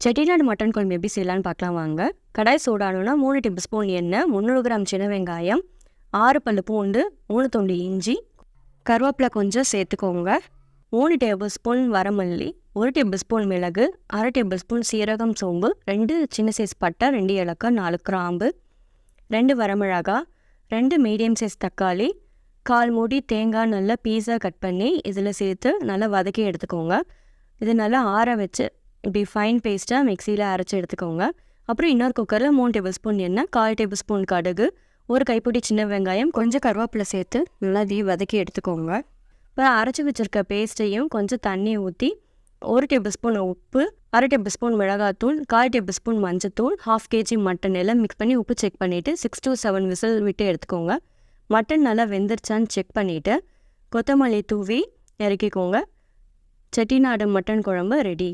Chettinad mutton குழம்பு எப்படி செய்யலான்னு பார்க்கலாம் வாங்க. கடாய் சூடானோன்னா 3 டேபிள் ஸ்பூன் எண்ணெய், 300 கிராம் சின்ன வெங்காயம், 6 பல்லு பூண்டு, 3 துண்டு இஞ்சி, கருவேப்பிலை கொஞ்சம் சேர்த்துக்கோங்க. 3 டேபிள் ஸ்பூன் வரமல்லி, 1 டேபிள் ஸ்பூன் மிளகு, 1/2 டேபிள் ஸ்பூன் சீரகம், சோம்பு, 2 சின்ன சைஸ் பட்டை, 2 ஏலக்காய், 4 கிராம்பு, 2 வரமிளகா, 2 மீடியம் சைஸ் தக்காளி, 1/4 மூடி தேங்காய் நல்லா பீஸாக கட் பண்ணி இதில் சேர்த்து நல்லா வதக்கி எடுத்துக்கோங்க. இது நல்லா ஆற வச்சு இப்படி ஃபைன் பேஸ்ட்டாக மிக்சியில் அரைச்சி எடுத்துக்கோங்க. அப்புறம் இன்னொரு குக்கரில் 3 டேபிள் ஸ்பூன் எண்ணெய், 1/4 டேபிள் ஸ்பூன் கடுகு, 1 கைப்பிடி சின்ன வெங்காயம், கொஞ்சம் கருவேப்பிலை சேர்த்து நல்லா வதக்கி எடுத்துக்கோங்க. இப்போ அரைச்சி வச்சுருக்க பேஸ்ட்டையும் கொஞ்சம் தண்ணி ஊற்றி 1 டேபிள் ஸ்பூன் உப்பு, 1/2 டேபிள் ஸ்பூன் மிளகாத்தூள், 1/4 டேபிள் ஸ்பூன் மஞ்சத்தூள், 1/2 kg மட்டன் எல்லாம் மிக்ஸ் பண்ணி உப்பு செக் பண்ணிவிட்டு 6 to 7 விசில் விட்டு எடுத்துக்கோங்க. மட்டன் நல்லா வெந்துருச்சான்னு செக் பண்ணிவிட்டு கொத்தமல்லி தூவி இறக்கிக்கோங்க. செட்டிநாடு மட்டன் குழம்பு ரெடி.